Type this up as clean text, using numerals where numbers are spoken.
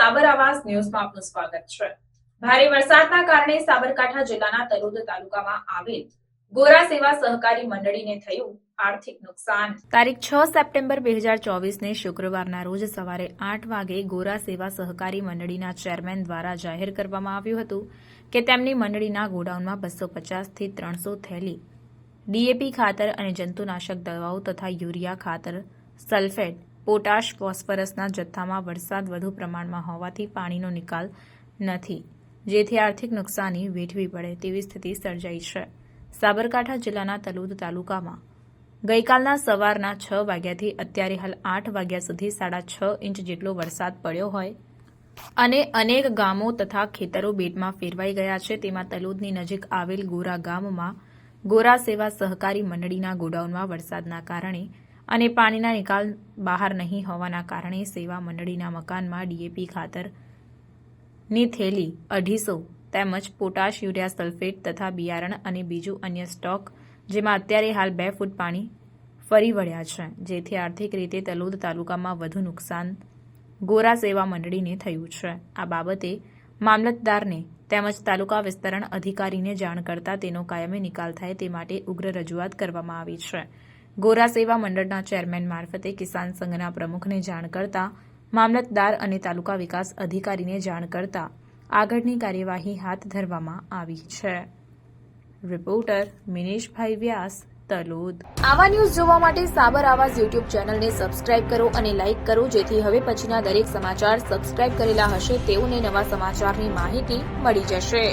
સાબર આવાસ ન્યૂઝમાં આપનું સ્વાગત છે। ભારે વરસાદના કારણે સાબરકાંઠા જિલ્લાના તલોદ તાલુકામાં આવેલ ગોરા સેવા સહકારી મંડળીને થયું આર્થિક નુકસાન। તારીખ 6 સપ્ટેમ્બર 2024ને શુક્રવારના રોજ સવારે 8 વાગે ગોરા સેવા સહકારી મંડળીના ચેરમેન દ્વારા જાહેર કરવામાં આવ્યું હતું કે તેમની મંડળીના ગોડાઉનમાં 250 થી 300 થેલી ડીએપી ખાતર અને જંતુનાશક દવાઓ તથા યુરિયા ખાતર, સલ્ફેટ, પોટાશ, ફોસ્ફરસના જથ્થામાં વરસાદ વધુ પ્રમાણમાં હોવાથી પાણીનો નિકાલ નથી, જેથી આર્થિક નુકસાની વેઠવી પડે તેવી સ્થિતિ સર્જાઈ છે। સાબરકાંઠા જિલ્લાના તલોદ તાલુકામાં ગઈકાલના સવારના 6 વાગ્યાથી અત્યારે હાલ 8 વાગ્યા સુધી 6.5 ઇંચ જેટલો વરસાદ પડ્યો હોય અને અનેક ગામો તથા ખેતરો બેટમાં ફેરવાઈ ગયા છે। તેમાં તલોદની નજીક આવેલ ગોરા ગામમાં ગોરા સેવા સહકારી મંડળીના ગોડાઉનમાં વરસાદના કારણે અને પાણીના નિકાલ બહાર નહીં હોવાના કારણે સેવા મંડળીના મકાનમાં ડીએપી ખાતરની થેલી 250 તેમજ પોટાશ, યુરિયા, સલ્ફેટ તથા બિયારણ અને બીજું અન્ય સ્ટોક, જેમાં અત્યારે હાલ 2 ફૂટ પાણી ફરી વળ્યા છે, જેથી આર્થિક રીતે તલોદ તાલુકામાં વધુ નુકસાન ગોરા સેવા મંડળીને થયું છે। આ બાબતે મામલતદારને તેમજ તાલુકા વિસ્તરણ અધિકારીને જાણ કરતા તેનો કાયમી નિકાલ થાય તે માટે ઉગ્ર રજૂઆત કરવામાં આવી છે। ગોરા સેવા મંડળના ચેરમેન મારફતે કિસાન સંઘના પ્રમુખને જાણ કરતા મામલતદાર અને તાલુકા વિકાસ અધિકારીને જાણ કરતા આગળની કાર્યવાહી હાથ ધરવામાં આવી છે। રિપોર્ટર મિનેશભાઈ વ્યાસ, તલોદ। આવા ન્યૂઝ જોવા માટે સાબર આવાસ યુટ્યુબ ચેનલને સબસ્ક્રાઇબ કરો અને લાઇક કરો, જેથી હવે પછીના દરેક સમાચાર સબસ્ક્રાઇબ કરેલા હશે તેઓને નવા સમાચારની માહિતી મળી જશે।